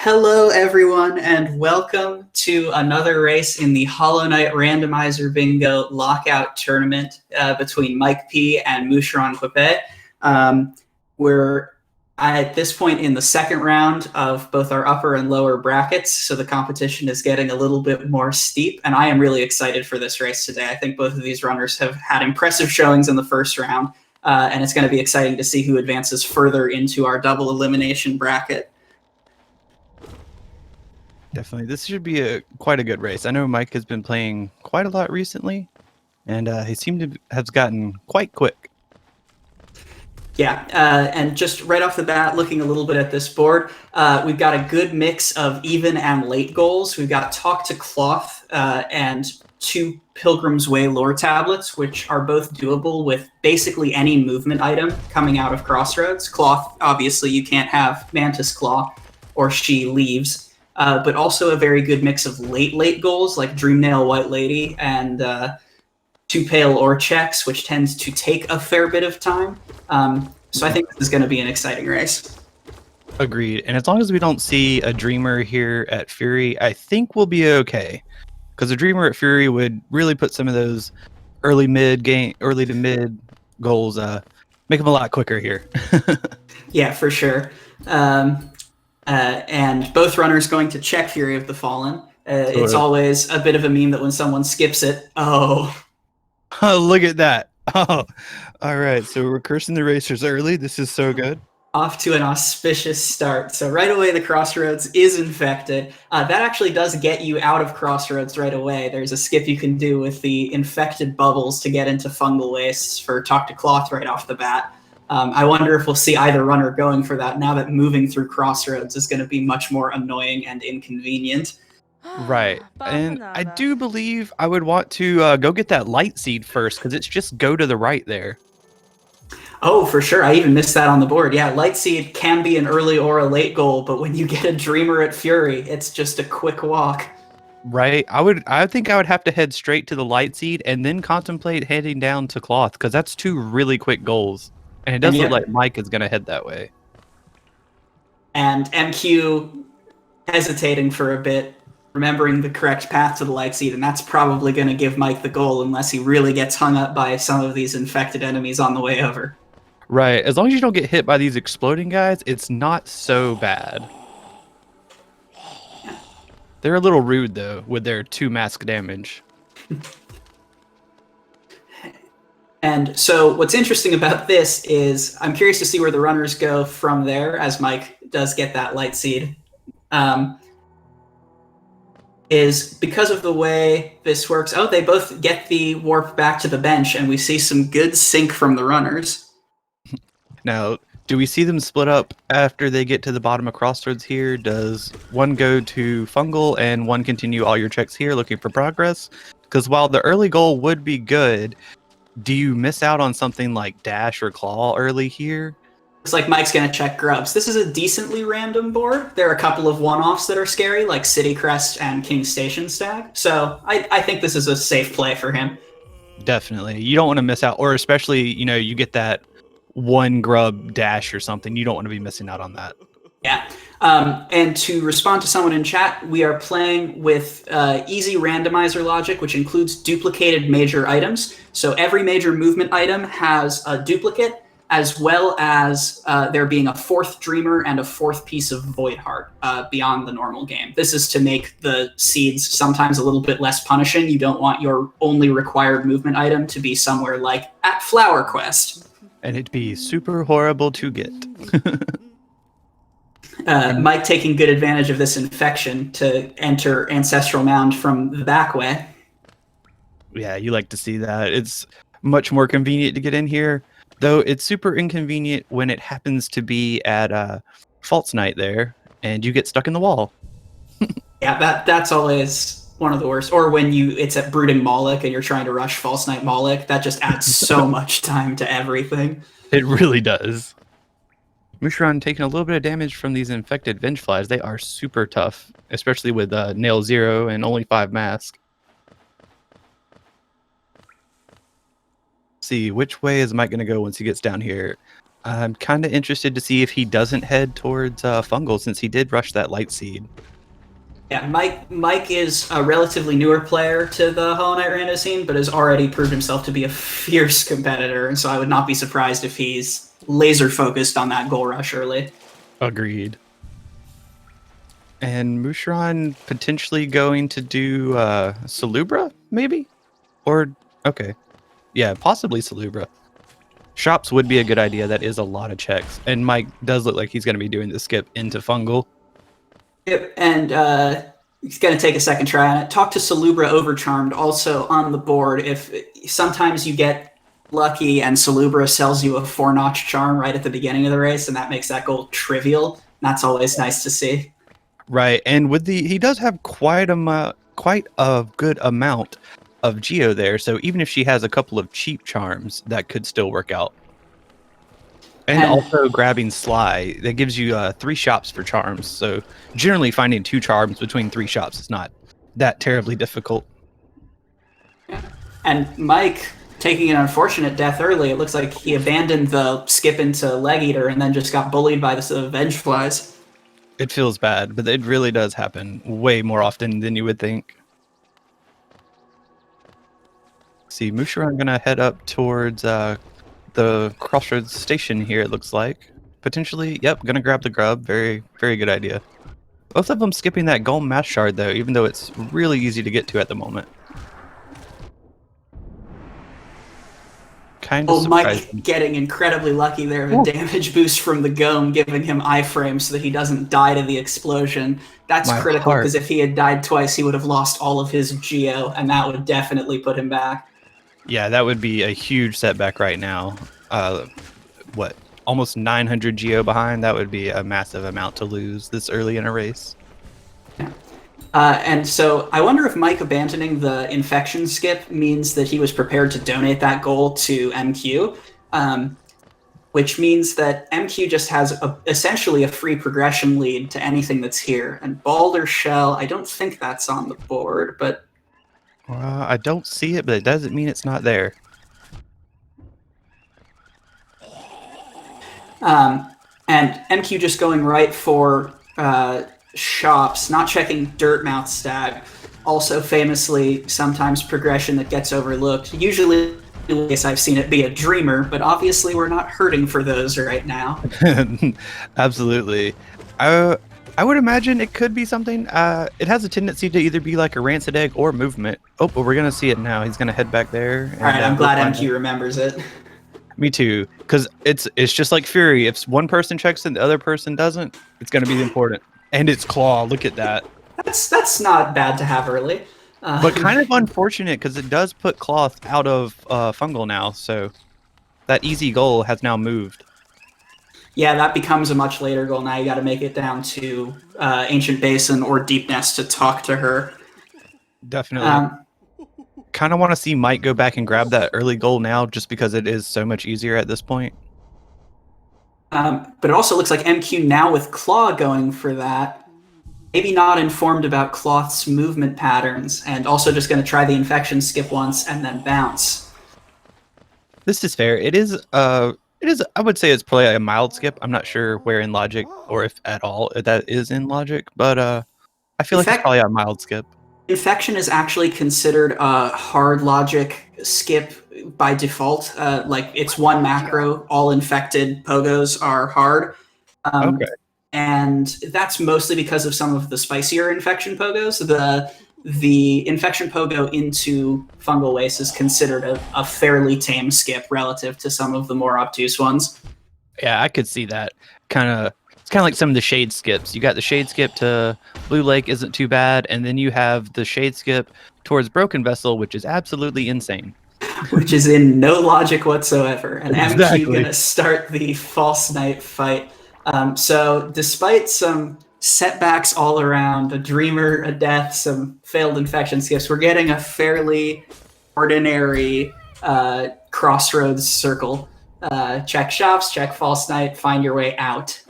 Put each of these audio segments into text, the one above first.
Hello, everyone, and welcome to another race in the Hollow Knight Randomizer Bingo Lockout Tournament between Mike P. and Moucheron Quipet. We're at this point in the second round of both our upper and lower brackets, so the competition is getting a little bit more steep, and I am really excited for this race today. I think both of these runners have had impressive showings in the first round, and it's going to be exciting to see who advances further into our double elimination bracket. Definitely. This should be quite a good race. I know Mike has been playing quite a lot recently, and he seemed to have gotten quite quick. Yeah, and just right off the bat, looking a little bit at this board, we've got a good mix of even and late goals. We've got Talk to Cloth and 2 Pilgrim's Way lore tablets, which are both doable with basically any movement item coming out of Crossroads. Cloth, obviously, you can't have Mantis Claw, or she leaves. But also a very good mix of late goals like Dreamnail White Lady and 2 Pale Ore checks, which tends to take a fair bit of time. So I think this is going to be an exciting race. Agreed. And as long as we don't see a Dreamer here at Fury, I think we'll be okay. Because a Dreamer at Fury would really put some of those early to mid goals, make them a lot quicker here. Yeah, for sure. And both runners going to check Fury of the Fallen. It's always a bit of a meme that when someone skips it, oh, look at that. Oh, all right. So we're cursing the racers early. This is so good. Off to an auspicious start. So right away, the Crossroads is infected. That actually does get you out of Crossroads right away. There's a skip you can do with the infected bubbles to get into Fungal Wastes for Talk to Cloth right off the bat. I wonder if we'll see either runner going for that now that moving through Crossroads is going to be much more annoying and inconvenient. Right. And I do believe I would want to go get that light seed first, because it's just go to the right there. Oh, for sure. I even missed that on the board. Yeah, light seed can be an early or a late goal, but when you get a Dreamer at Fury, it's just a quick walk. Right. I think I would have to head straight to the light seed and then contemplate heading down to Cloth, because that's 2 really quick goals. And it does look like Mike is going to head that way. And MQ hesitating for a bit, remembering the correct path to the light seed, and that's probably going to give Mike the goal unless he really gets hung up by some of these infected enemies on the way over. Right. As long as you don't get hit by these exploding guys, it's not so bad. They're a little rude, though, with their 2 mask damage. And so what's interesting about this is I'm curious to see where the runners go from there as Mike does get that light seed. Is because of the way this works. Oh, they both get the warp back to the bench, and we see some good sync from the runners. Now, do we see them split up after they get to the bottom of Crossroads here? Does one go to Fungal and one continue all your checks here looking for progress? Because while the early goal would be good, do you miss out on something like Dash or Claw early here? Looks like Mike's going to check Grubs. This is a decently random board. There are a couple of one-offs that are scary, like City Crest and King Station Stag. So I think this is a safe play for him. Definitely. You don't want to miss out, or especially, you get that 1 Grub Dash or something. You don't want to be missing out on that. Yeah. And to respond to someone in chat, we are playing with easy randomizer logic, which includes duplicated major items. So every major movement item has a duplicate, as well as there being a 4th Dreamer and a 4th piece of Void Heart beyond the normal game. This is to make the seeds sometimes a little bit less punishing. You don't want your only required movement item to be somewhere like at Flower Quest. And it'd be super horrible to get. Mike taking good advantage of this infection to enter Ancestral Mound from the back way. Yeah, you like to see that. It's much more convenient to get in here, though it's super inconvenient when it happens to be at False Night there, and you get stuck in the wall. Yeah, that's always one of the worst. Or when it's at Brooding Moloch and you're trying to rush False Night Moloch, that just adds so much time to everything. It really does. Moucheron taking a little bit of damage from these infected Vengeflies. They are super tough, especially with Nail 0 and only 5 mask. See, which way is Mike going to go once he gets down here? I'm kind of interested to see if he doesn't head towards fungal since he did rush that light seed. Yeah, Mike is a relatively newer player to the Hollow Knight rando scene, but has already proved himself to be a fierce competitor, and so I would not be surprised if he's laser focused on that goal rush early. Agreed. And Moucheron potentially going to do Salubra, maybe? Or, okay. Yeah, possibly Salubra. Shops would be a good idea. That is a lot of checks. And Mike does look like he's going to be doing the skip into fungal. Yep, and he's going to take a second try on it. Talk to Salubra Overcharmed also on the board. If sometimes you get lucky and Salubra sells you a 4-notch charm right at the beginning of the race, and that makes that goal trivial. That's always nice to see. Right, and with he does have quite a good amount of Geo there. So even if she has a couple of cheap charms, that could still work out. And also grabbing Sly, that gives you 3 shops for charms. So generally finding 2 charms between 3 shops is not that terribly difficult. And Mike taking an unfortunate death early. It looks like he abandoned the skip into Leg Eater and then just got bullied by the Venge Flies. It feels bad, but it really does happen way more often than you would think. See, Moucheron gonna head up towards the Crossroads station here, it looks like. Potentially, yep, gonna grab the grub. Very, very good idea. Both of them skipping that Golem Mass Shard, though, even though it's really easy to get to at the moment. Kind of surprising. Mike getting incredibly lucky there. A damage boost from the Gome, giving him iframe so that he doesn't die to the explosion. That's critical, because if he had died twice, he would have lost all of his Geo, and that would definitely put him back. Yeah, that would be a huge setback right now. What, almost 900 Geo behind? That would be a massive amount to lose this early in a race. Yeah. And so I wonder if Mike abandoning the infection skip means that he was prepared to donate that goal to MQ, which means that MQ just has essentially a free progression lead to anything that's here. And Balder Shell, I don't think that's on the board, but... I don't see it, but it doesn't mean it's not there. And MQ just going right for shops, not checking Dirtmouth Stag. Also famously, sometimes progression that gets overlooked. Usually, in case I've seen it be a Dreamer, but obviously we're not hurting for those right now. Absolutely. I would imagine it could be something. It has a tendency to either be like a Rancid Egg or movement. Oh, but we're going to see it now. He's going to head back there. All right, I'm glad MQ remembers it. Me too, because it's just like Fury. If one person checks and the other person doesn't, it's going to be important. And it's Claw. Look at that. That's not bad to have early. But kind of unfortunate, because it does put Cloth out of Fungal now. So that easy goal has now moved. Yeah, that becomes a much later goal. Now you got to make it down to Ancient Basin or Deep Nest to talk to her. Definitely. Kind of want to see Mike go back and grab that early goal now, just because it is so much easier at this point. But it also looks like MQ now with Claw going for that. Maybe not informed about Cloth's movement patterns, and also just going to try the infection skip once and then bounce. This is fair. It is. I would say it's probably a mild skip. I'm not sure where in Logic, or if at all that is in Logic, but I feel like it's probably a mild skip. Infection is actually considered a hard Logic skip by default. Like, it's one macro. All infected pogos are hard. Okay. And that's mostly because of some of the spicier infection pogos. The infection pogo into Fungal Waste is considered a fairly tame skip relative to some of the more obtuse ones. Yeah, I could see that. It's kind of like some of the shade skips. You got the shade skip to Blue Lake isn't too bad, and then you have the shade skip towards Broken Vessel, which is absolutely insane. Which is in no logic whatsoever. And Exactly. MQ gonna start the False Knight fight. So despite some setbacks all around, a Dreamer, a Death, some failed infection skips, we're getting a fairly ordinary Crossroads circle. Check shops, check False Knight, find your way out.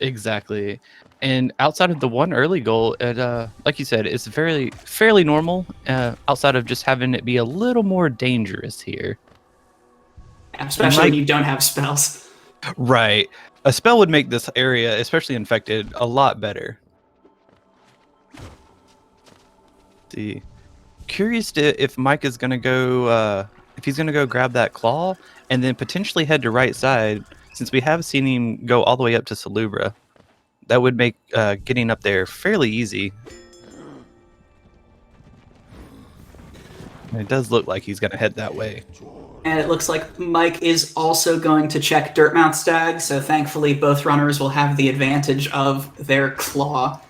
Exactly. And outside of the one early goal, like you said, it's fairly normal, outside of just having it be a little more dangerous here. Especially when you don't have spells. Right. A spell would make this area, especially infected, a lot better. See. Curious if Mike is going to go, if he's going to go grab that claw and then potentially head to right side, since we have seen him go all the way up to Salubra. That would make getting up there fairly easy. And it does look like he's going to head that way. And it looks like Mike is also going to check Dirtmouth Stag, so thankfully both runners will have the advantage of their claw.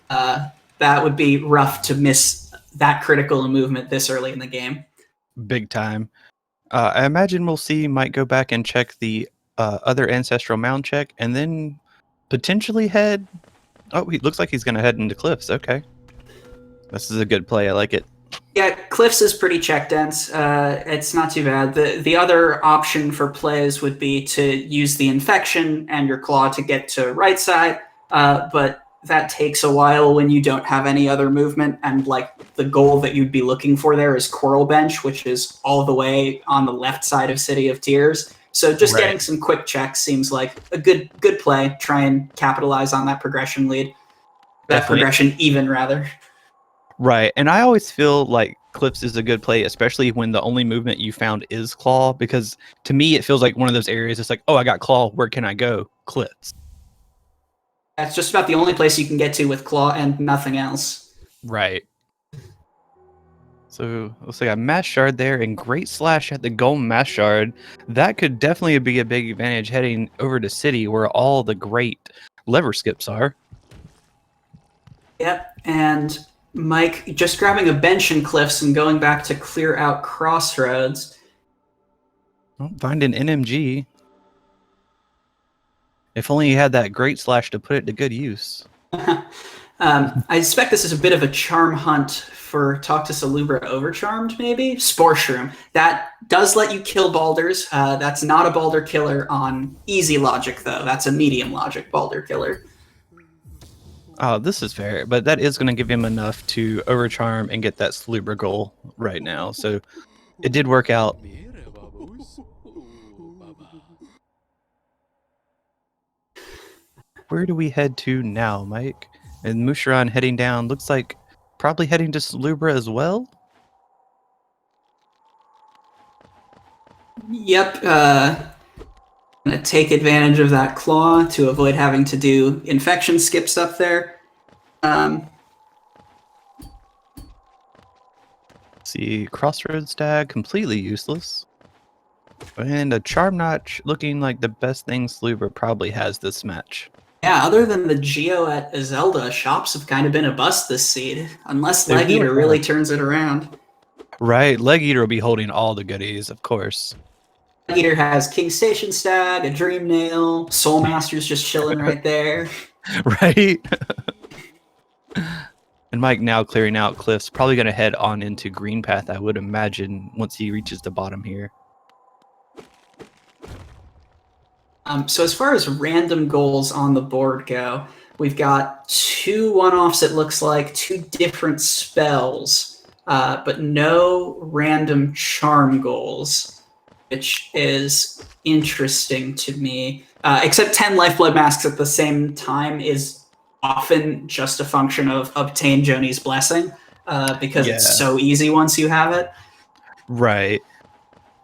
That would be rough to miss that critical movement this early in the game. Big time. I imagine we'll see Mike go back and check the other Ancestral Mound check, and then potentially head... Oh, he looks like he's going to head into Cliffs. Okay. This is a good play. I like it. Yeah, Cliffs is pretty check dense. It's not too bad. The other option for plays would be to use the infection and your claw to get to right side, but that takes a while when you don't have any other movement, and like the goal that you'd be looking for there is Coral Bench, which is all the way on the left side of City of Tears. So just getting some quick checks seems like a good play. Try and capitalize on that progression lead. That progression even, rather. Right, and I always feel like Cliffs is a good play, especially when the only movement you found is Claw, because to me it feels like one of those areas. It's like, oh, I got Claw, where can I go? Cliffs. That's just about the only place you can get to with Claw and nothing else. Right. So looks like a Mass Shard there, and great slash at the Golem Mass Shard. That could definitely be a big advantage heading over to City, where all the great lever skips are. Yep, and Mike just grabbing a bench in Cliffs and going back to clear out Crossroads. Well, find an NMG. If only he had that great slash to put it to good use. I suspect this is a bit of a charm hunt for Talk to Salubra Overcharmed, maybe? Spore Shroom. That does let you kill Balders. That's not a Balder killer on easy logic, though. That's a medium logic Balder killer. Oh, this is fair, but that is going to give him enough to overcharm and get that Salubra goal right now. So it did work out. Where do we head to now, Mike? And Moucheron heading down. Looks like probably heading to Salubra as well. Yep. Gonna take advantage of that claw to avoid having to do infection skips up there. See, Crossroads Stag completely useless. And a Charm Notch looking like the best thing Salubra probably has this match. Yeah, other than the Geo at Zelda, shops have kind of been a bust this seed, unless Leg Eater really turns it around. Right, Leg Eater will be holding all the goodies, of course. Leg Eater has King Station Stag, a Dream Nail, Soul Master's just chilling right there. Right? And Mike now clearing out Cliffs, probably going to head on into Green Path, I would imagine, once he reaches the bottom here. So as far as random goals on the board go, we've got 2 one-offs, it looks like, 2 different spells, but no random charm goals, which is interesting to me. Except 10 Lifeblood Masks at the same time is often just a function of obtain Joni's Blessing, because it's so easy once you have it. Right.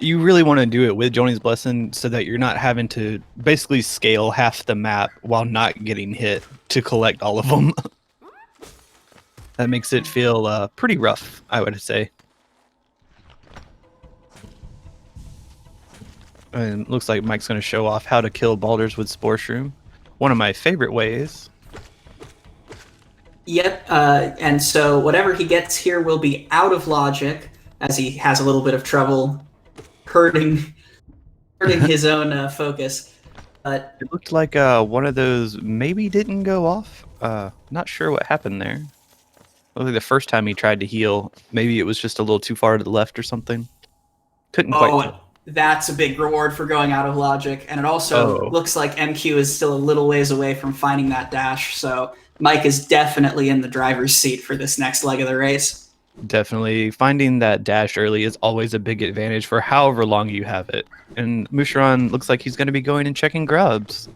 You really want to do it with Joni's Blessing so that you're not having to basically scale half the map while not getting hit to collect all of them. That makes it feel pretty rough, I would say. And looks like Mike's going to show off how to kill Balders with Spore Shroom. One of my favorite ways. Yep, and so whatever he gets here will be out of logic, as he has a little bit of trouble hurting his own focus. But it looked like one of those maybe didn't go off. Not sure what happened there. Looked like the first time he tried to heal, maybe it was just a little too far to the left or something. Couldn't quite tell. That's a big reward for going out of logic, and it also looks like MQ is still a little ways away from finding that dash, so Mike is definitely in the driver's seat for this next leg of the race. Definitely. Finding that dash early is always a big advantage for however long you have it. And Moucheron looks like he's going to be going and checking grubs.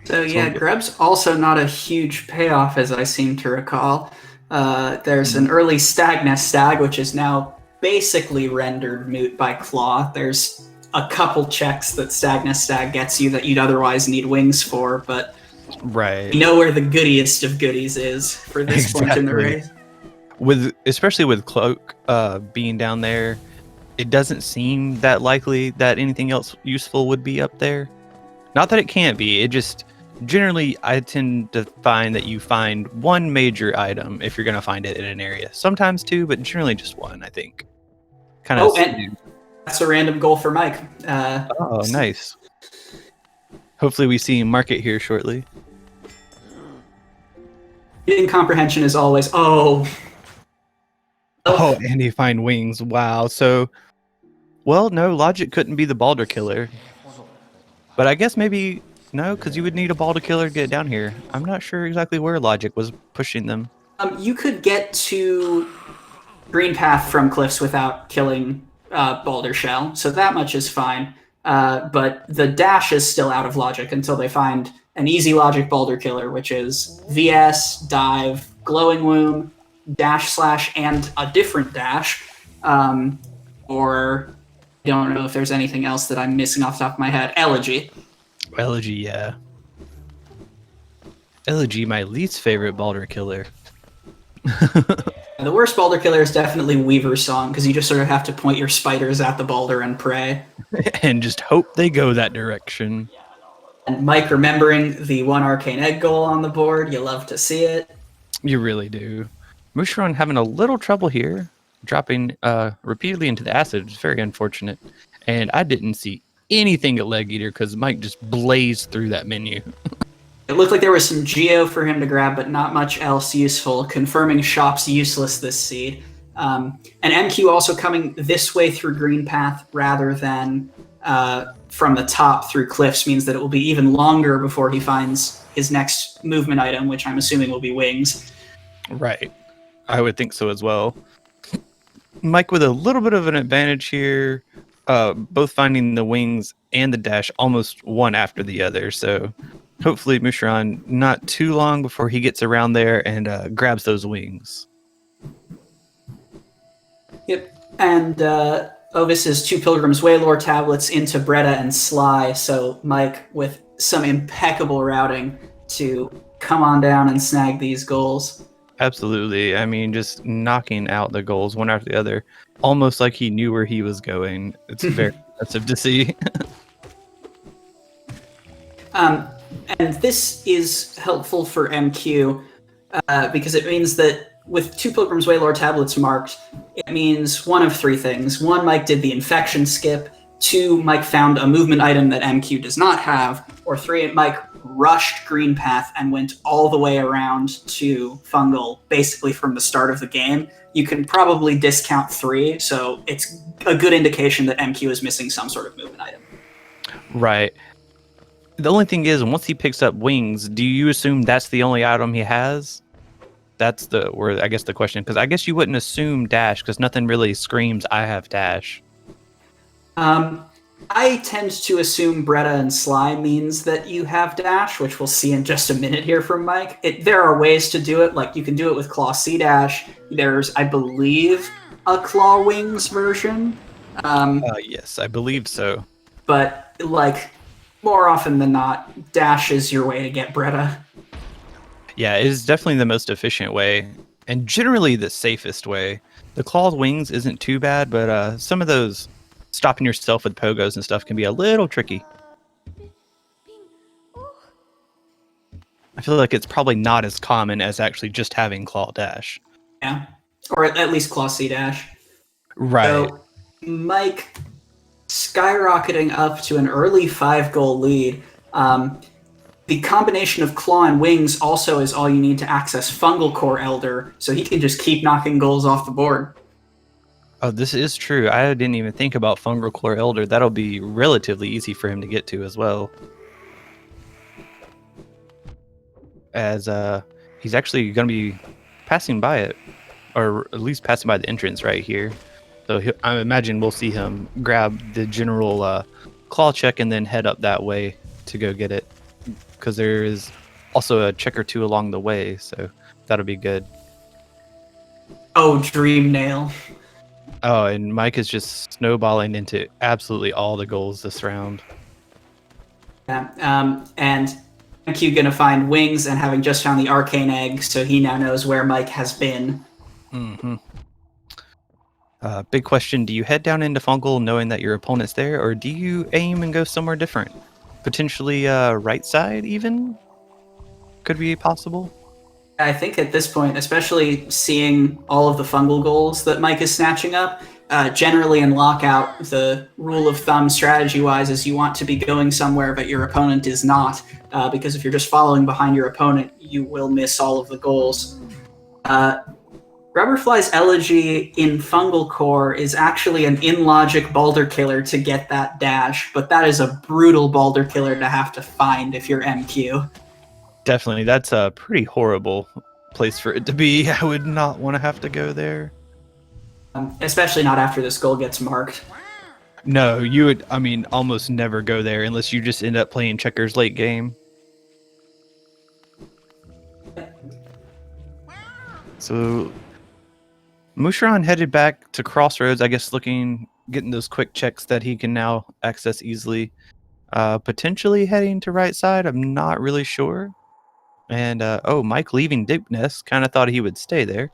So yeah, grub's also not a huge payoff, as I seem to recall. There's an early stag nest stag, which is now basically rendered moot by claw. There's a couple checks that stag nest stag gets you that you'd otherwise need wings for, but Right. you know where the goodiest of goodies is for this point in the race. Especially with Cloak being down there, it doesn't seem that likely that anything else useful would be up there. Not that it can't be, it just generally I tend to find that you find one major item if you're going to find it in an area. Sometimes two, but generally just one, I think. And that's a random goal for Mike. Nice. Hopefully we see him mark it here shortly. Incomprehension is always, Oh, and he find wings. Wow. So, well, no, logic couldn't be the Balder killer. But I guess maybe, no, because you would need a Balder killer to get down here. I'm not sure exactly where logic was pushing them. You could get to Green Path from cliffs without killing Balder Shell, so that much is fine. But the dash is still out of logic until they find an easy logic Balder killer, which is VS, dive, glowing womb, dash slash, and a different dash. Or I don't know if there's anything else that I'm missing off the top of my head. Elegy. Elegy, yeah. Elegy, my least favorite Balder killer. The worst Balder killer is definitely Weaver's Song, because you just sort of have to point your spiders at the Balder and pray. And just hope they go that direction. And Mike remembering the one Arcane Egg goal on the board, you love to see it. You really do. Moucheron having a little trouble here, dropping repeatedly into the acid. It's very unfortunate. And I didn't see anything at Leg Eater because Mike just blazed through that menu. It looked like there was some Geo for him to grab, but not much else useful, confirming Shop's useless this seed. And MQ also coming this way through Green Path rather than from the top through Cliffs means that it will be even longer before he finds his next movement item, which I'm assuming will be wings. Right. I would think so as well. Mike with a little bit of an advantage here, both finding the wings and the dash almost one after the other. So hopefully Moucheron not too long before he gets around there and grabs those wings. Yep. And Ovis is 2 Pilgrim's Way lore tablets into Bretta and Sly, so Mike with some impeccable routing to come on down and snag these goals. Absolutely. I mean, just knocking out the goals one after the other, almost like he knew where he was going. It's very impressive to see. And this is helpful for MQ because it means that with 2 Pilgrim's Way lore tablets marked, it means one of 3 things. 1, Mike did the infection skip. 2, Mike found a movement item that MQ does not have. Or 3, Mike rushed Green Path and went all the way around to Fungal, basically from the start of the game. You can probably discount 3, so it's a good indication that MQ is missing some sort of movement item. Right. The only thing is, once he picks up wings, do you assume that's the only item he has? That's I guess the question, because I guess you wouldn't assume dash, because nothing really screams I have dash. I tend to assume Bretta and Sly means that you have dash, which we'll see in just a minute here from Mike. There are ways to do it, like you can do it with Claw C dash. There's, I believe, a Claw Wings version. Yes, I believe so. But, like, more often than not, dash is your way to get Bretta. Yeah, it is definitely the most efficient way, and generally the safest way. The Clawed Wings isn't too bad, but some of those stopping yourself with pogos and stuff can be a little tricky. I feel like it's probably not as common as actually just having Claw Dash. Yeah, or at least Claw C dash. Right. So, Mike skyrocketing up to an early 5-goal lead. The combination of Claw and Wings also is all you need to access Fungal Core Elder, so he can just keep knocking goals off the board. Oh, this is true. I didn't even think about Fungal Core Elder. That'll be relatively easy for him to get to as well. As he's actually going to be passing by it, or at least passing by the entrance right here. So I imagine we'll see him grab the general claw check and then head up that way to go get it, because there is also a check or two along the way, so that'll be good. Oh, Dream Nail. Oh, and Mike is just snowballing into absolutely all the goals this round. Yeah, and MQ gonna find wings and having just found the arcane egg, so he now knows where Mike has been. Mm-hmm. Big question, do you head down into Fungal knowing that your opponent's there, or do you aim and go somewhere different? Potentially right side even? Could be possible. I think at this point, especially seeing all of the fungal goals that Mike is snatching up, generally in Lockout, the rule of thumb strategy-wise is you want to be going somewhere, but your opponent is not, because if you're just following behind your opponent, you will miss all of the goals. Rubberfly's Elegy in Fungal Core is actually an in-logic Balder killer to get that dash, but that is a brutal Balder killer to have to find if you're MQ. Definitely, that's a pretty horrible place for it to be. I would not want to have to go there. Especially not after this goal gets marked. No, you would, I mean, almost never go there unless you just end up playing checkers late game. So, Moucheron headed back to Crossroads, I guess getting those quick checks that he can now access easily. Potentially heading to right side, I'm not really sure. And, oh, Mike leaving Deep Nest, kind of thought he would stay there.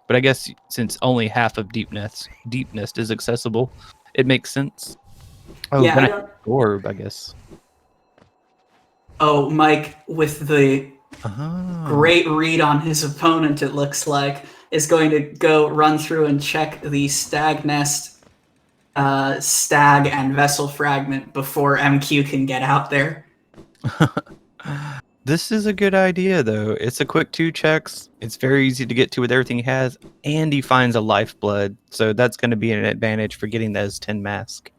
But I guess since only half of Deep Nest is accessible, it makes sense. Oh, Yeah, orb, I guess. Oh, Mike, with the great read on his opponent, it looks like, is going to go run through and check the Stag Nest, Stag, and Vessel Fragment before MQ can get out there. This is a good idea, though. It's a quick 2 checks. It's very easy to get to with everything he has, and he finds a Lifeblood, so that's going to be an advantage for getting those 10 mask.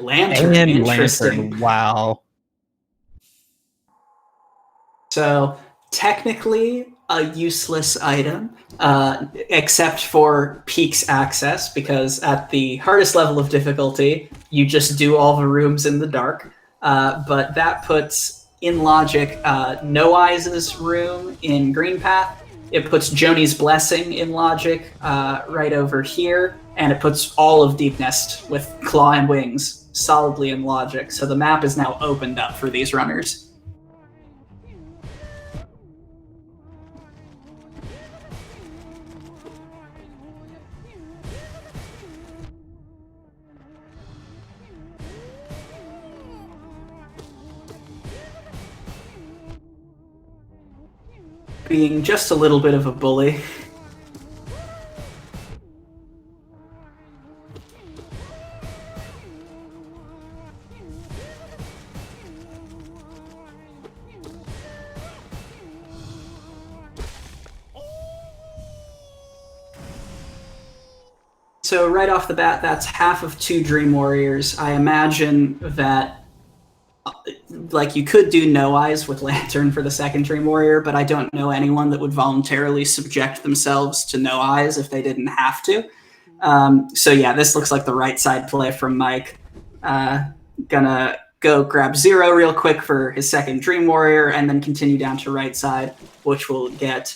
Lantern, interesting. Lantern, wow. So, technically, a useless item, except for Peaks access, because at the hardest level of difficulty, you just do all the rooms in the dark. But that puts, in logic, No Eyes' room in Green Path. It puts Joni's Blessing in logic right over here, and it puts all of Deep Nest with Claw and Wings solidly in logic. So the map is now opened up for these runners. Being just a little bit of a bully. So right off the bat, that's half of 2 Dream Warriors. I imagine that like you could do No Eyes with Lantern for the second Dream Warrior, but I don't know anyone that would voluntarily subject themselves to No Eyes if they didn't have to. So yeah, this looks like the right side play from Mike. Gonna go grab 0 real quick for his second Dream Warrior, and then continue down to right side, which will get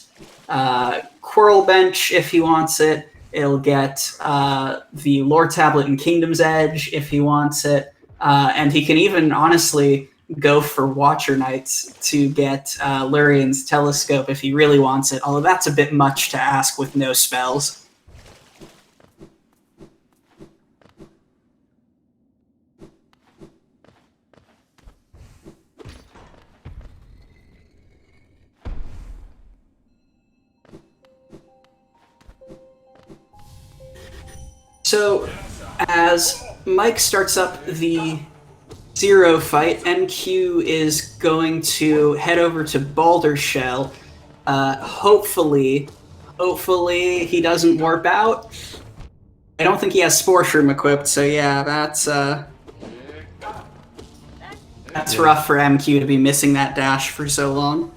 Quarrel Bench if he wants it. It'll get the Lore Tablet and Kingdom's Edge if he wants it. And he can even, honestly, go for Watcher Knights to get Lurian's Telescope if he really wants it, although that's a bit much to ask with no spells. So, as Mike starts up the 0 fight, MQ is going to head over to Balder Shell. Hopefully he doesn't warp out. I don't think he has Spore Shroom equipped, so yeah, that's rough for MQ to be missing that dash for so long.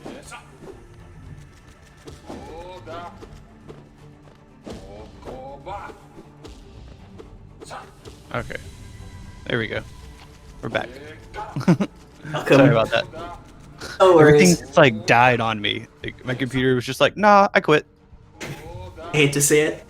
Okay. There we go. We're back. Welcome. Sorry about that. No Everything worries. just like died on me. Like, my computer was just like, nah, I quit. I hate to see it.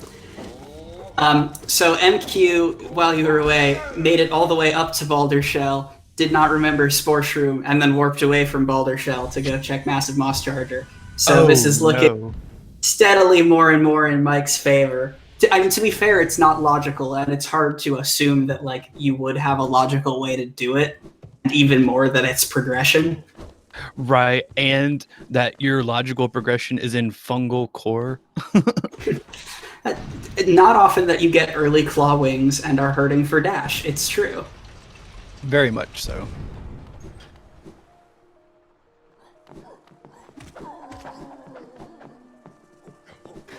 So MQ, while you were away, made it all the way up to Balder Shell, did not remember Spore Shroom, and then warped away from Balder Shell to go check Massive Moss Charger. So this is looking steadily more and more in Mike's favor. I mean, to be fair, it's not logical, and it's hard to assume that like you would have a logical way to do it, and even more that it's progression. Right, and that your logical progression is in fungal core. Not often that you get early claw wings and are hurting for dash. It's true. Very much so.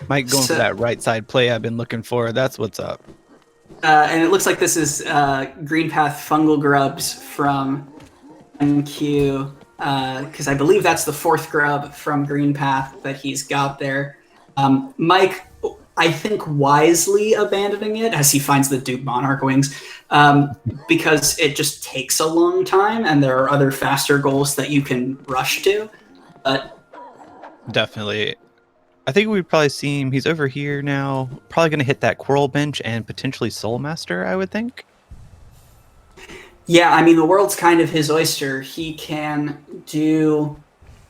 Mike going for that right side play I've been looking for. That's what's up. And it looks like this is Green Path Fungal Grubs from MQ, because I believe that's the fourth grub from Green Path that he's got there. Mike, I think, wisely abandoning it as he finds the Duke Monarch wings, because it just takes a long time, and there are other faster goals that you can rush to. But definitely, I think we'd probably see him. He's over here now. Probably going to hit that Coral Bench and potentially Soul Master, I would think. Yeah, I mean, the world's kind of his oyster. He can do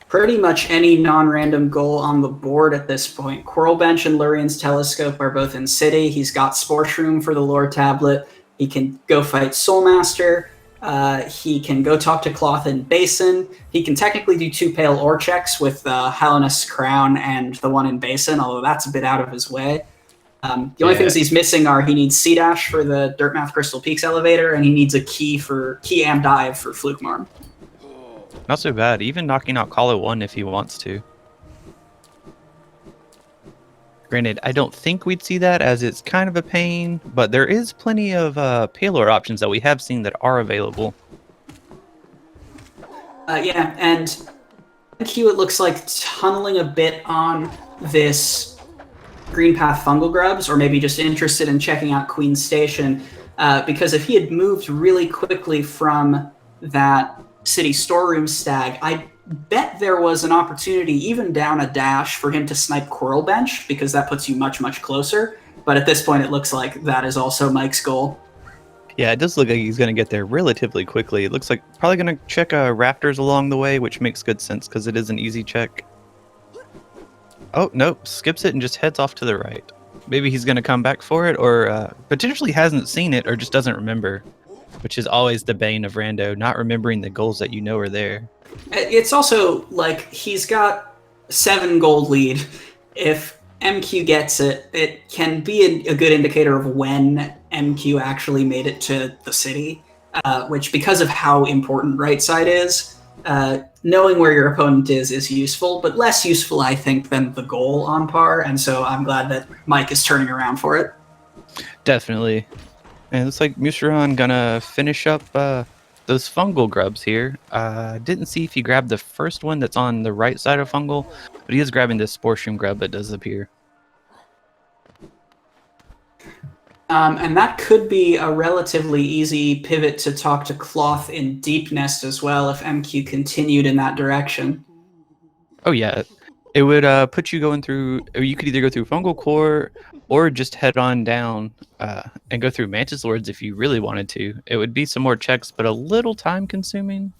pretty much any non-random goal on the board at this point. Coral Bench and Lurian's Telescope are both in City. He's got Spore Shroom for the Lore Tablet. He can go fight Soul Master. He can go talk to Cloth in Basin. He can technically do 2 Pale Ore checks with Hellenus Crown and the one in Basin, although that's a bit out of his way. The only things he's missing are he needs Sea Dash for the Dirtmouth Crystal Peaks elevator, and he needs a key and dive for Fluke Marm. Not so bad. Even knocking out Kala 1 if he wants to. Granted, I don't think we'd see that as it's kind of a pain, but there is plenty of payload options that we have seen that are available. Yeah, and Q, it looks like tunneling a bit on this Green Path Fungal Grubs, or maybe just interested in checking out Queen's Station, because if he had moved really quickly from that City Storeroom Stag, I bet there was an opportunity, even down a dash, for him to snipe Coral Bench, because that puts you much, much closer. But at this point, it looks like that is also Mike's goal. Yeah, it does look like he's going to get there relatively quickly. It looks like probably going to check Rafters along the way, which makes good sense because it is an easy check. Oh, nope, skips it and just heads off to the right. Maybe he's going to come back for it, or potentially hasn't seen it or just doesn't remember, which is always the bane of Rando, not remembering the goals that you know are there. It's also like he's got 7 gold lead. If MQ gets it, it can be a good indicator of when MQ actually made it to the city, which, because of how important right side is, knowing where your opponent is useful, but less useful, I think, than the goal on par, and so I'm glad that Mike is turning around for it. Definitely. And it looks like Moucheron gonna finish up those fungal grubs here. Didn't see if he grabbed the first one that's on the right side of fungal, but he is grabbing this Spore Shroom grub that does appear. And that could be a relatively easy pivot to talk to Cloth in Deep Nest as well if MQ continued in that direction. Oh yeah, it would put you going through, or you could either go through Fungal Core or just head on down and go through Mantis Lords if you really wanted to. It would be some more checks, but a little time consuming.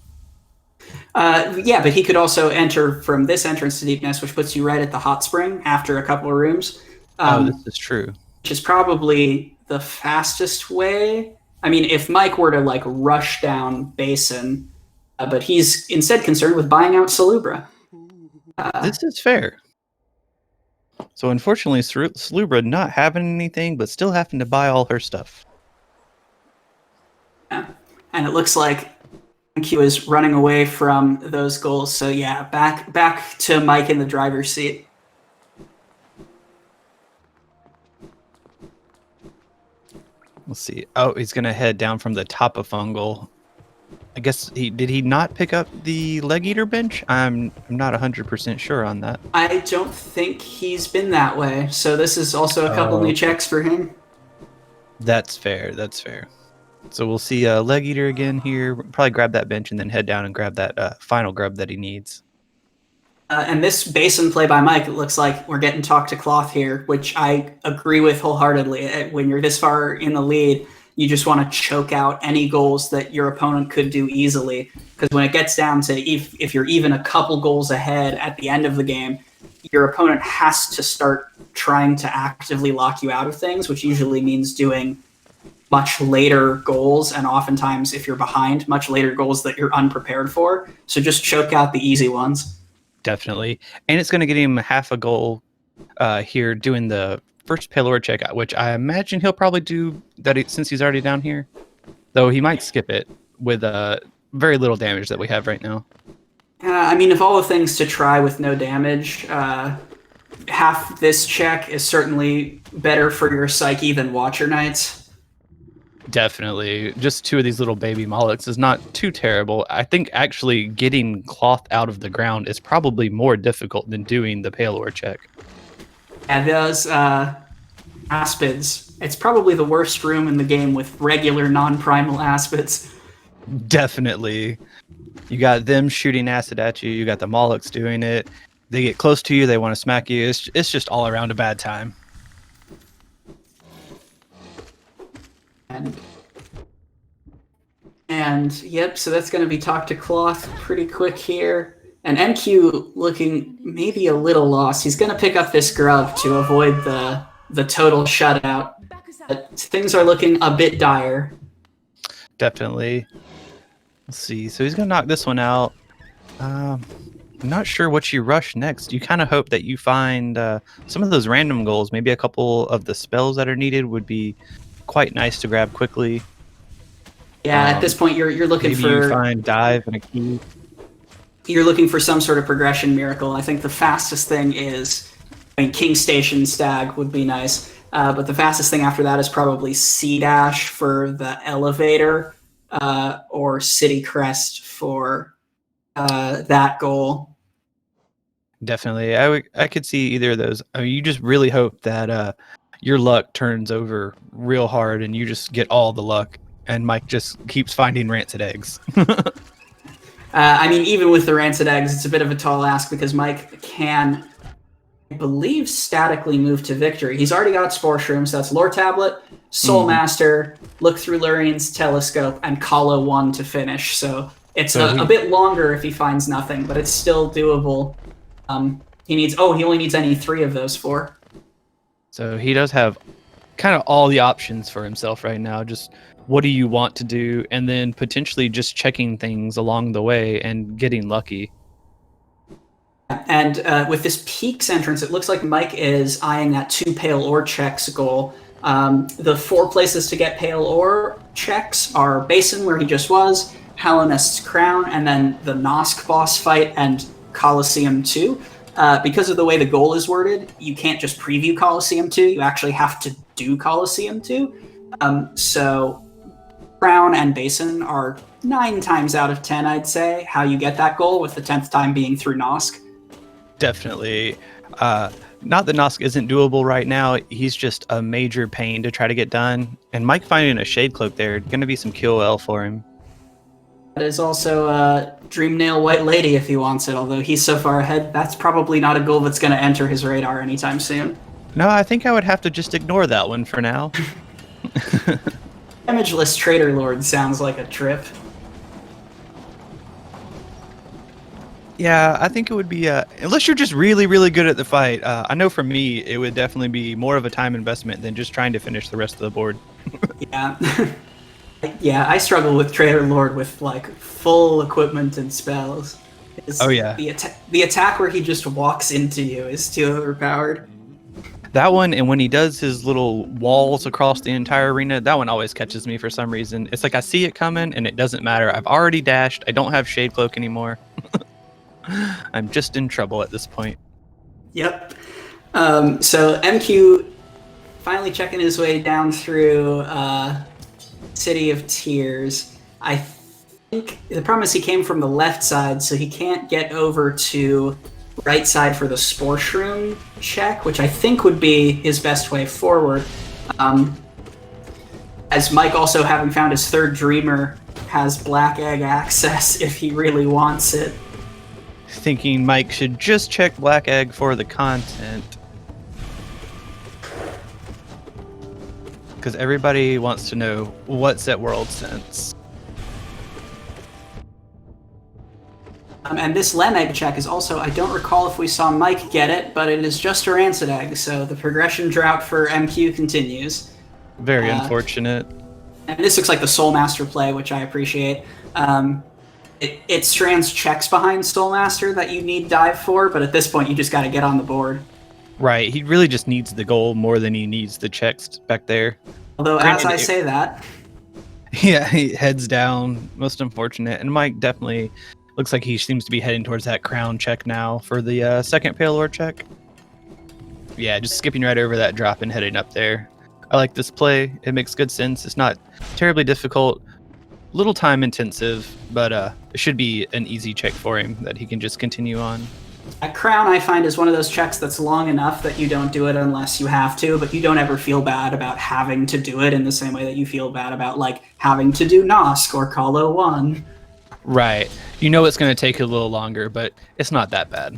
Yeah, but he could also enter from this entrance to Deep Nest, which puts you right at the hot spring after a couple of rooms. This is true. Which is probably the fastest way. I mean, if Mike were to like rush down Basin, but he's instead concerned with buying out Salubra. This is fair. So unfortunately, Salubra not having anything, but still having to buy all her stuff. Yeah. And it looks like Q is running away from those goals. So yeah, back to Mike in the driver's seat. Let's see. Oh, he's gonna head down from the top of Fungal. I guess did he not pick up the Leg Eater bench? I'm not 100% sure on that. I don't think he's been that way. So this is also a couple new checks for him. That's fair. That's fair. So we'll see Leg Eater again here. Probably grab that bench and then head down and grab that final grub that he needs. And this basin play by Mike, it looks like we're getting talk to cloth here, which I agree with wholeheartedly. When you're this far in the lead, you just want to choke out any goals that your opponent could do easily. Because when it gets down to if you're even a couple goals ahead at the end of the game, your opponent has to start trying to actively lock you out of things, which usually means doing much later goals, and oftentimes, if you're behind, much later goals that you're unprepared for. So just choke out the easy ones. Definitely. And it's going to get him half a goal here doing the first payload check, which I imagine he'll probably do that since he's already down here. Though he might skip it with very little damage that we have right now. I mean, of all the things to try with no damage, half this check is certainly better for your psyche than Watcher Knights. Definitely. Just 2 of these little baby Molochs is not too terrible. I think actually getting cloth out of the ground is probably more difficult than doing the payload check. And those Aspids, it's probably the worst room in the game with regular non-primal Aspids. Definitely. You got them shooting acid at you. You got the Molochs doing it. They get close to you. They want to smack you. It's just all around a bad time. And yep, so that's going to be talk to cloth pretty quick here. And MQ looking maybe a little lost. He's going to pick up this grub to avoid the total shutout. But things are looking a bit dire. Definitely. Let's see. So he's going to knock this one out. I'm not sure what you rush next. You kind of hope that you find some of those random goals. Maybe a couple of the spells that are needed would be quite nice to grab quickly. Yeah, at this point you're looking maybe for you find dive and a key. You're looking for some sort of progression miracle. I think the fastest thing is, I mean, King Station Stag would be nice, but the fastest thing after that is probably C Dash for the elevator, or City Crest for that goal. Definitely, I could see either of those. I mean, you just really hope that your luck turns over real hard and you just get all the luck, and Mike just keeps finding rancid eggs. I mean, even with the rancid eggs, it's a bit of a tall ask because Mike can, I believe, statically move to victory. He's already got Spore Shroom, so that's Lore Tablet, Soul Master, Look Through Lurian's Telescope, and Kala 1 to finish. So it's a bit longer if he finds nothing, but it's still doable. He only needs any 3 of those 4. So he does have kind of all the options for himself right now. Just what do you want to do, and then potentially just checking things along the way and getting lucky. And with this Peaks entrance, it looks like Mike is eyeing that 2 Pale Ore checks goal. The 4 places to get Pale Ore checks are Basin, where he just was, Halonest's Crown, and then the Nosk boss fight and Coliseum 2. Because of the way the goal is worded, you can't just preview Coliseum 2, you actually have to do Coliseum 2. So Crown and Basin are 9 times out of 10, I'd say, how you get that goal, with the 10th time being through Nosk. Definitely. Not that Nosk isn't doable right now. He's just a major pain to try to get done. And Mike finding a Shade Cloak there, going to be some QOL for him. That is also Dreamnail White Lady if he wants it, although he's so far ahead, that's probably not a goal that's going to enter his radar anytime soon. No, I think I would have to just ignore that one for now. Damageless Trader Lord sounds like a trip. Yeah, I think it would be, unless you're just really, really good at the fight. I know for me, it would definitely be more of a time investment than just trying to finish the rest of the board. Yeah. Yeah, I struggle with Trader Lord with, like, full equipment and spells. Oh, yeah. The attack where he just walks into you is too overpowered. That one, and when he does his little walls across the entire arena, that one always catches me for some reason. It's like I see it coming, and it doesn't matter. I've already dashed. I don't have Shade Cloak anymore. I'm just in trouble at this point. Yep. So MQ finally checking his way down through City of Tears. I think the problem is he came from the left side, so he can't get over to right side for the Spore Shroom check, which I think would be his best way forward. As Mike, also having found his third Dreamer, has Black Egg access if he really wants it. Thinking Mike should just check Black Egg for the content. Because everybody wants to know what's at World Sense. And this Lem Egg check is also, I don't recall if we saw Mike get it, but it is just a Rancid Egg, so the progression drought for MQ continues. Very unfortunate. And this looks like the Soulmaster play, which I appreciate. It strands checks behind Soulmaster that you need dive for, but at this point you just got to get on the board. Right, he really just needs the goal more than he needs the checks back there. Although, as I say that... Yeah, he heads down, most unfortunate. And Mike definitely looks like he seems to be heading towards that crown check now for the second Pale Lord check. Yeah, just skipping right over that drop and heading up there. I like this play. It makes good sense. It's not terribly difficult, little time intensive, but it should be an easy check for him that he can just continue on. A crown, I find, is one of those checks that's long enough that you don't do it unless you have to, but you don't ever feel bad about having to do it in the same way that you feel bad about, like, having to do Nosk or Call 01. Right. You know it's going to take a little longer, but it's not that bad.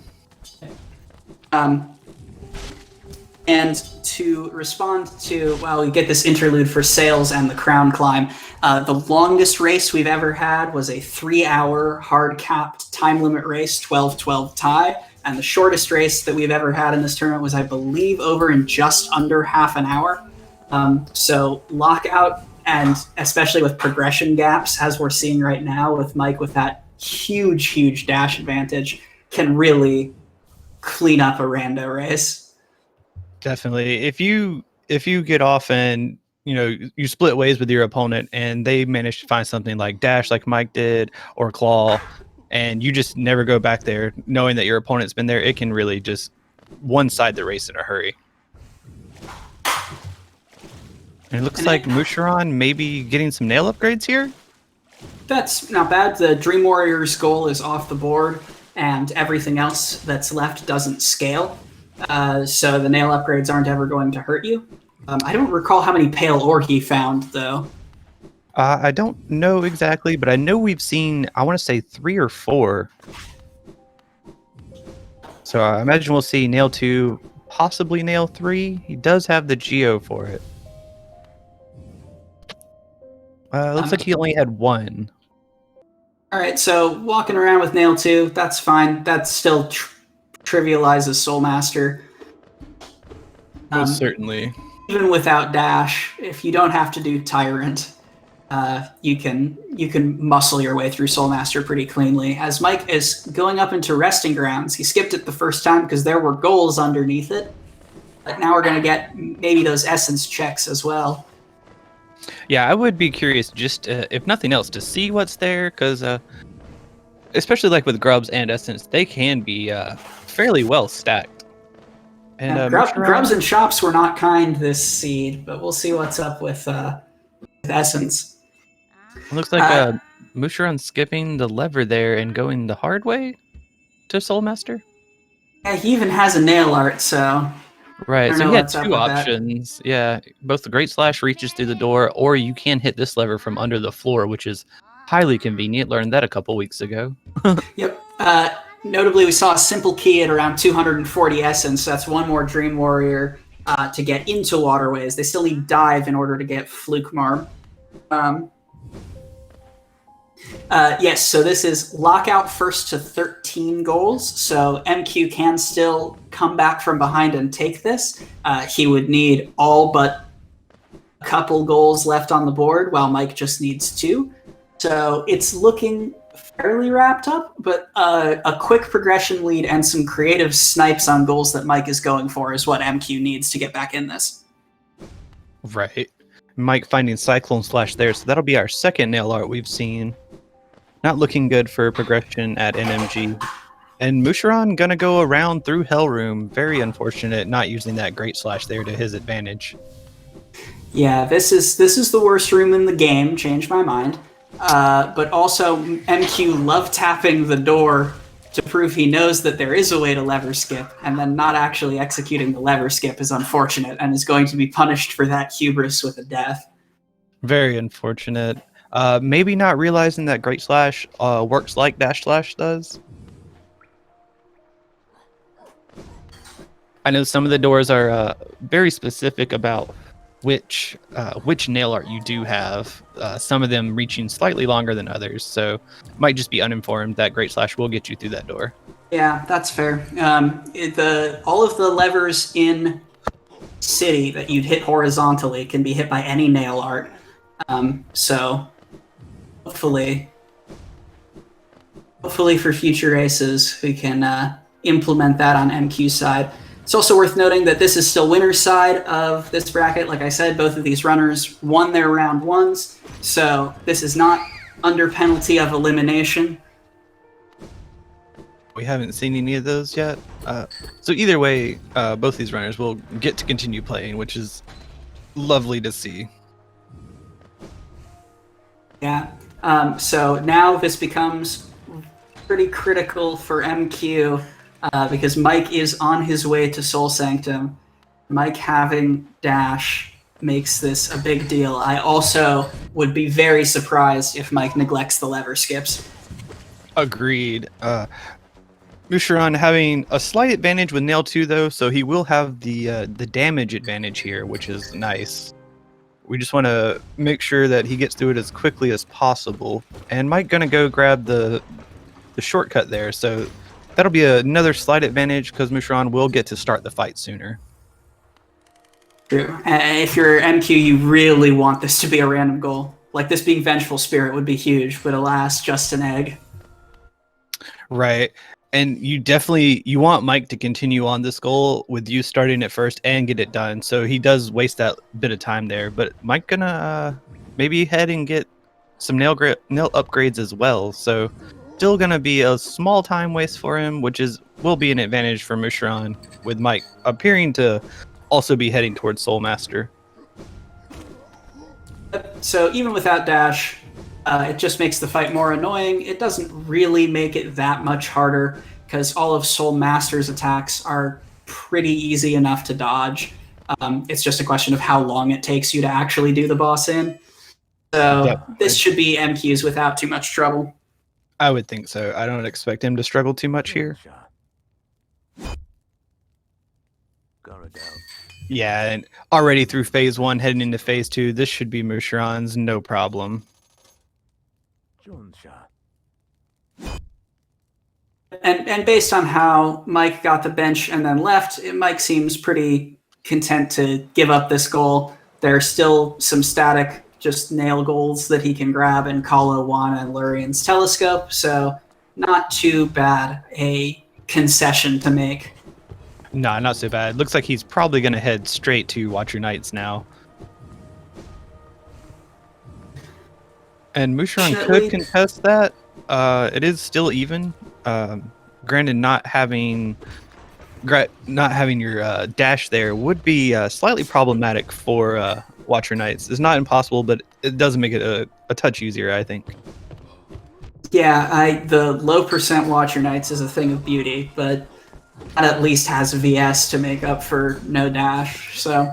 And to respond to, well, we get this interlude for Sales and the Crown Climb. The longest race we've ever had was a 3-hour hard-capped time limit race, 12-12 tie. And the shortest race that we've ever had in this tournament was, I believe, over in just under half an hour. So Lockout, and especially with progression gaps, as we're seeing right now with Mike with that huge dash advantage, can really clean up a rando race. Definitely. If you get off and you split ways with your opponent and they manage to find something like dash like Mike did or claw, and you just never go back there knowing that your opponent's been there, it can really just one-side the race in a hurry. And it looks like Moucheron maybe getting some nail upgrades here. That's not bad. The Dream Warrior's goal is off the board, and everything else that's left doesn't scale. So the nail upgrades aren't ever going to hurt you. I don't recall how many Pale Ore he found, though. I don't know exactly, but I know we've seen, I want to say 3 or 4. So I imagine we'll see nail 2, possibly nail 3. He does have the Geo for it. Looks like he only had 1. All right, so walking around with nail 2, that's fine. That still trivializes Soulmaster. Most certainly. Even without dash, if you don't have to do Tyrant, you can muscle your way through Soulmaster pretty cleanly. As Mike is going up into Resting Grounds, he skipped it the first time because there were goals underneath it. But now we're going to get maybe those Essence checks as well. Yeah, I would be curious, just if nothing else, to see what's there, because especially like with Grubs and Essence, they can be fairly well stacked. And Grubs and Shops were not kind this seed, but we'll see what's up with Essence. It looks like Moucheron skipping the lever there and going the hard way to Soulmaster. Yeah, he even has a nail art, so... Right, so he had 2 options. Yeah, both the Great Slash reaches through the door, or you can hit this lever from under the floor, which is highly convenient. Learned that a couple weeks ago. Yep. Notably, we saw a simple key at around 240 Essence. So that's one more Dream Warrior to get into Waterways. They still need Dive in order to get Fluke Marm. Yes, so this is Lockout first to 13 goals, so MQ can still come back from behind and take this. He would need all but a couple goals left on the board, while Mike just needs 2. So it's looking fairly wrapped up, but a quick progression lead and some creative snipes on goals that Mike is going for is what MQ needs to get back in this. Right. Mike finding Cyclone Slash there, so that'll be our second nail art we've seen. Not looking good for progression at NMG. And Moucheron gonna go around through Hellroom. Very unfortunate not using that Great Slash there to his advantage. Yeah, this is the worst room in the game. Changed my mind. But also, MQ love tapping the door to prove he knows that there is a way to lever skip, and then not actually executing the lever skip is unfortunate and is going to be punished for that hubris with a death. Very unfortunate. Maybe not realizing that Great Slash works like Dash Slash does. I know some of the doors are very specific about which nail art you do have. Some of them reaching slightly longer than others, so might just be uninformed that Great Slash will get you through that door. Yeah, that's fair. All of the levers in City that you'd hit horizontally can be hit by any nail art. So hopefully for future races, we can implement that on MQ's side. It's also worth noting that this is still winner's side of this bracket. Like I said, both of these runners won their round ones, so this is not under penalty of elimination. We haven't seen any of those yet. So either way, both these runners will get to continue playing, which is lovely to see. Yeah. So now this becomes pretty critical for MQ because Mike is on his way to Soul Sanctum. Mike having Dash makes this a big deal. I also would be very surprised if Mike neglects the lever skips. Agreed. Moucheron having a slight advantage with Nail 2, though, so he will have the damage advantage here, which is nice. We just want to make sure that he gets through it as quickly as possible. And Mike gonna go grab the shortcut there, so that'll be another slight advantage because Moucheron will get to start the fight sooner. True. If you're MQ, you really want this to be a random goal. Like, this being Vengeful Spirit would be huge, but alas, just an egg. Right. And you want Mike to continue on this goal with you starting it first and get it done. So he does waste that bit of time there. But Mike gonna maybe head and get some nail upgrades as well. So still gonna be a small time waste for him, which will be an advantage for Moucheron, with Mike appearing to also be heading towards Soul Master. So even without Dash, it just makes the fight more annoying. It doesn't really make it that much harder because all of Soul Master's attacks are pretty easy enough to dodge. It's just a question of how long it takes you to actually do the boss in. So This should be MQs without too much trouble. I would think so. I don't expect him to struggle too much here. Yeah, and already through phase 1, heading into phase 2, this should be Moucheron's no problem. And based on how Mike got the bench and then left, Mike seems pretty content to give up this goal. There's still some static, just nail goals that he can grab in Kalo, Wana, and Lurian's Telescope, so not too bad a concession to make. No, not so bad. Looks like he's probably going to head straight to Watcher Knights now. And Moucheron could contest that. It is still even. Granted, not having your dash there would be slightly problematic for Watcher Knights. It's not impossible, but it does make it a touch easier, I think. Yeah, the low percent Watcher Knights is a thing of beauty, but that at least has VS to make up for no dash. So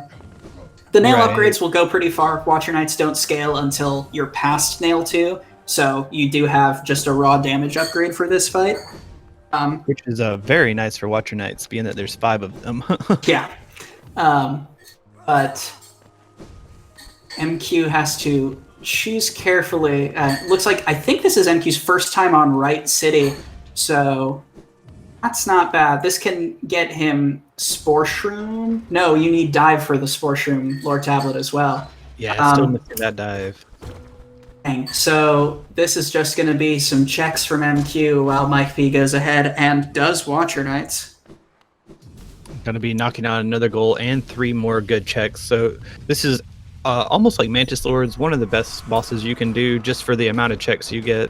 the nail upgrades will go pretty far. Watcher Knights don't scale until you're past nail 2, so you do have just a raw damage upgrade for this fight. Which is very nice for Watcher Knights, being that there's 5 of them. Yeah. But MQ has to choose carefully. Looks like, I think this is MQ's first time on Right City, so that's not bad. This can get him Spore Shroom. No, you need Dive for the Spore Shroom Lore Tablet as well. Yeah, still missing that Dive. Dang. So this is just going to be some checks from MQ while Mike V goes ahead and does Watcher Knights. Going to be knocking out another goal and 3 more good checks. So this is almost like Mantis Lords, one of the best bosses you can do just for the amount of checks you get.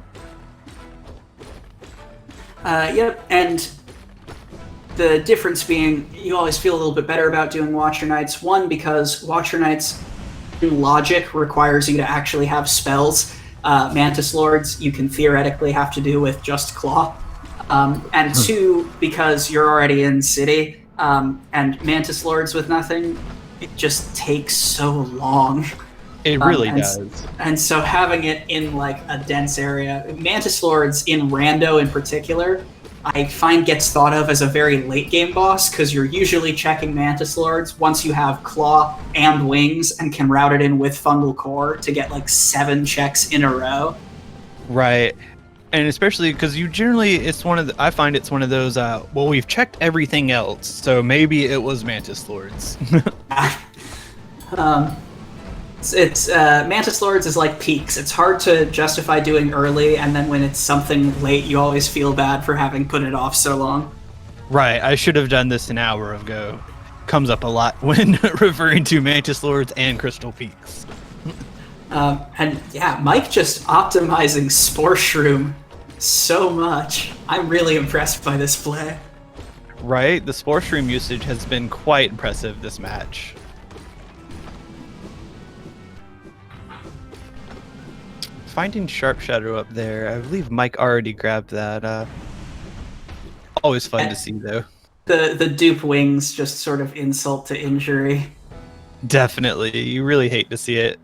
Yep, and the difference being you always feel a little bit better about doing Watcher Knights. One, because Watcher Knights in logic requires you to actually have spells. Mantis Lords you can theoretically have to do with just Claw. And 2, because you're already in City, and Mantis Lords with nothing, it just takes so long. It Um, really and, does. and so having it in like a dense area, Mantis Lords in Rando in particular, I find gets thought of as a very late game boss because you're usually checking Mantis Lords once you have Claw and Wings and can route it in with Fungal Core to get like 7 checks in a row. Right. And especially because you generally, it's one of the, I find it's one of those, well, we've checked everything else, so maybe it was Mantis Lords. It's Mantis Lords is like peaks. It's hard to justify doing early, and then when it's something late, you always feel bad for having put it off so long. Right, I should have done this an hour ago. Comes up a lot when referring to Mantis Lords and Crystal Peaks. And yeah, Mike just optimizing Spore Shroom so much. I'm really impressed by this play. Right, the Spore Shroom usage has been quite impressive this match. Finding Sharp Shadow up there, I believe Mike already grabbed that. Always fun to see, though. The dupe wings just sort of insult to injury. Definitely, you really hate to see it.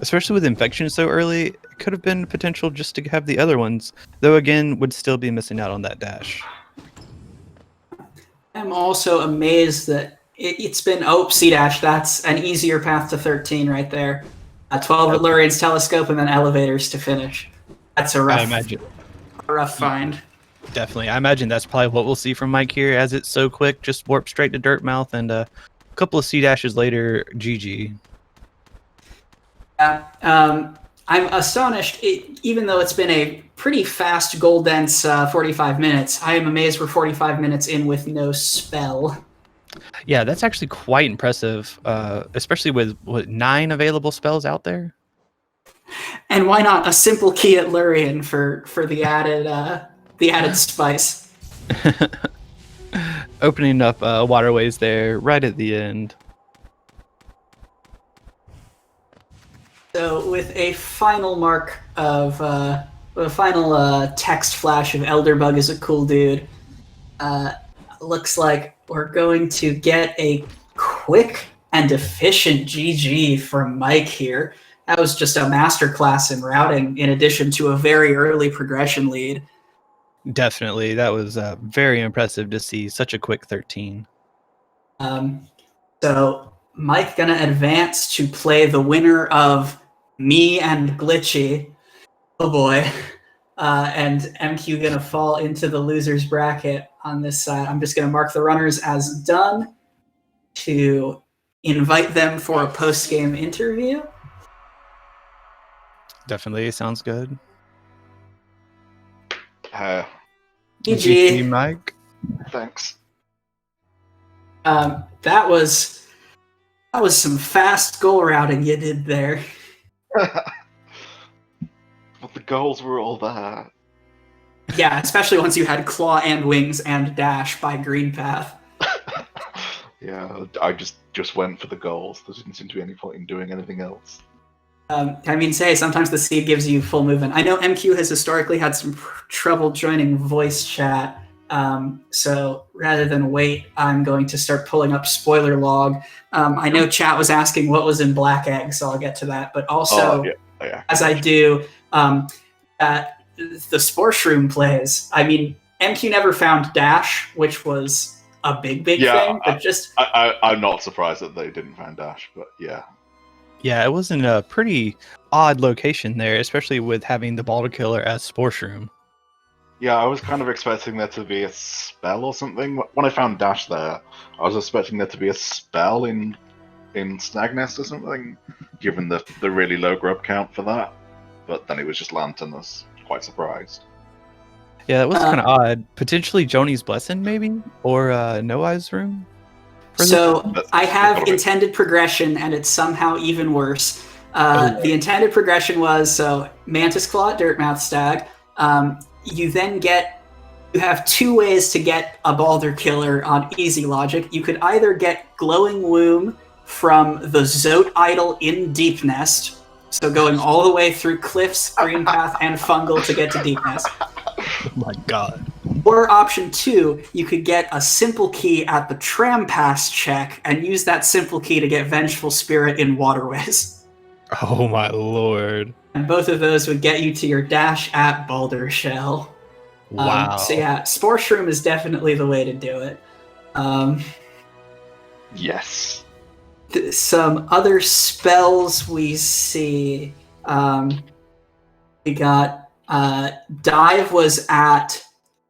Especially with Infection so early, it could have been potential just to have the other ones, though again, would still be missing out on that dash. I'm also amazed that it's been C-Dash. That's an easier path to 13 right there. 12 at Lurian's Telescope and then elevators to finish. That's a rough find. Definitely. I imagine that's probably what we'll see from Mike here, as it's so quick, just warp straight to Dirtmouth, and a couple of C-Dashes later, GG. Yeah, I'm astonished, even though it's been a pretty fast goal dense 45 minutes, I am amazed we're 45 minutes in with no spell. Yeah, that's actually quite impressive, especially with, 9 available spells out there? And why not a simple key at Lurian for the added spice? Opening up waterways there right at the end. So with a final mark of a final text flash of Elderbug is a cool dude, looks like we're going to get a quick and efficient GG from Mike here. That was just a masterclass in routing in addition to a very early progression lead. Definitely. That was very impressive to see such a quick 13. So Mike gonna advance to play the winner of me and Glitchy. Oh boy. And MQ gonna fall into the loser's bracket on this side. I'm just gonna mark the runners as done to invite them for a post-game interview. Definitely sounds good. GG, Mike. Thanks. That was some fast goal routing you did there. But the goals were all there. Yeah, especially once you had Claw and Wings and Dash by Green Path. Yeah, I just went for the goals. There didn't seem to be any point in doing anything else. I mean, sometimes the seed gives you full movement. I know MQ has historically had some trouble joining voice chat, so rather than wait, I'm going to start pulling up spoiler log. I know chat was asking what was in Black Egg, so I'll get to that. But also, as I do, the Spore Shroom plays. I mean, MQ never found Dash, which was a big thing. But I'm not surprised that they didn't find Dash, but yeah. Yeah, it was in a pretty odd location there, especially with having the Boulder Killer as Spore Shroom. Yeah, I was kind of expecting there to be a spell or something. When I found Dash there, I was expecting there to be a spell in Snag Nest or something, given the really low grub count for that. But then it was just Lantern. I was quite surprised. Yeah, that was kind of odd. Potentially Joni's Blessing, maybe? Or No Eyes Room? So I have intended progression, and it's somehow even worse. The intended progression was, so Mantis Claw at Dirtmouth Stag. You have 2 ways to get a Balder Killer on easy logic. You could either get Glowing Womb from the Zote Idol in Deep Nest, so going all the way through Cliffs, Green Path, and Fungal to get to Deep Nest. Oh my god. Or option 2, you could get a simple key at the tram pass check and use that simple key to get Vengeful Spirit in Waterways. Oh my lord. And both of those would get you to your dash at Boulder Shell. Wow. So yeah, Spore Shroom is definitely the way to do it. Yes. Some other spells we see. We got Dive was at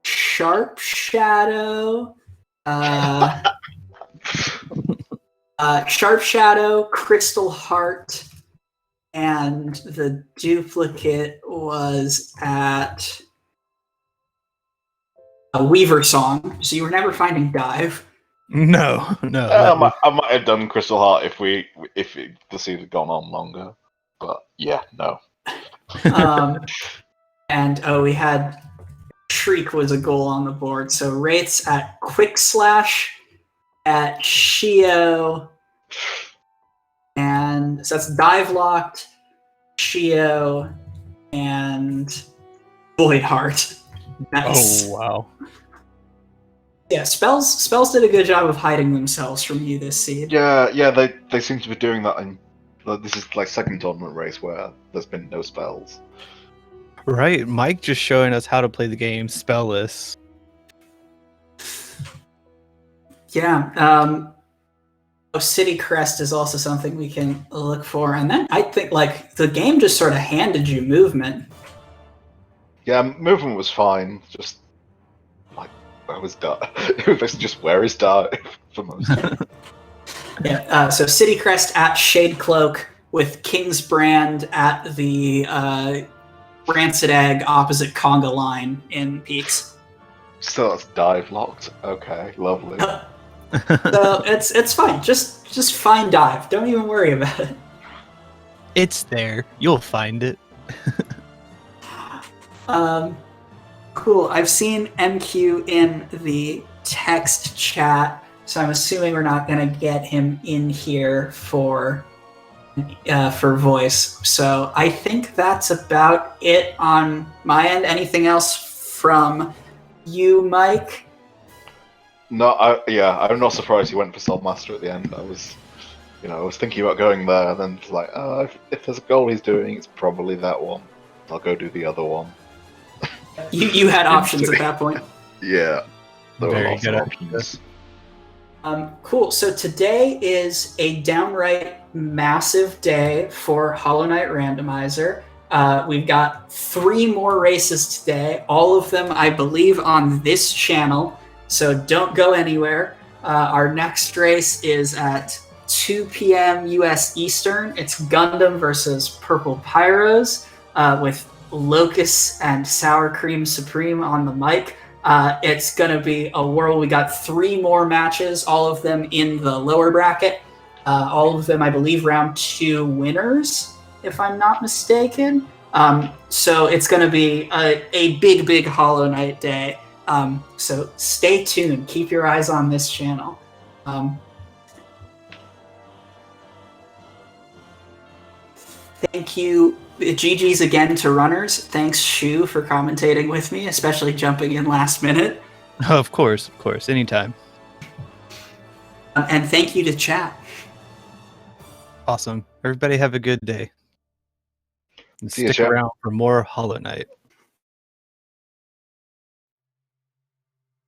Sharp Shadow. Sharp Shadow, Crystal Heart, and the duplicate was at a Weaver Song. So you were never finding Dive. No. I might have done Crystal Heart if the seed had gone on longer, but yeah, no. And we had Shriek was a goal on the board. So Wraiths at Quick Slash, at Shio, and so that's Dive Locked, Shio, and Void Heart. Nice. Oh wow. Yeah, spells did a good job of hiding themselves from you this seed. Yeah, they seem to be doing that in. This is like second tournament race where there's been no spells. Right, Mike just showing us how to play the game spellless. Yeah, City Crest is also something we can look for, and then I think like the game just sort of handed you movement. Yeah, movement was fine. Just like where was Dive? Basically, just where is Dive for most. Yeah, so City Crest at Shade Cloak with King's Brand at the Rancid Egg opposite Conga line in Peaks. Still, that's Dive locked. Okay, lovely. So it's fine. Just find Dive. Don't even worry about it. It's there. You'll find it. Cool. I've seen MQ in the text chat, so I'm assuming we're not gonna get him in here for voice. So I think that's about it on my end. Anything else from you, Mike? No, I'm not surprised he went for Soulmaster at the end. I was thinking about going there, and then it's like, if there's a goal he's doing, it's probably that one. I'll go do the other one. You had options at that point. Yeah, there were Very lots good of options. Cool. So today is a downright massive day for Hollow Knight Randomizer. We've got 3 more races today, all of them, I believe, on this channel. So don't go anywhere. Our next race is at 2 p.m. US Eastern. It's Gundam versus Purple Pyros with Locust and Sour Cream Supreme on the mic. It's going to be a whirl. We got 3 more matches, all of them in the lower bracket. All of them, I believe, round 2 winners, if I'm not mistaken. So it's going to be a big Hollow Knight day. So stay tuned. Keep your eyes on this channel. Thank you. GG's again to runners. Thanks, Shu, for commentating with me, especially jumping in last minute. Of course, anytime. And thank you to chat. Awesome. Everybody have a good day. And See ya, stick chat. around for more Hollow Knight.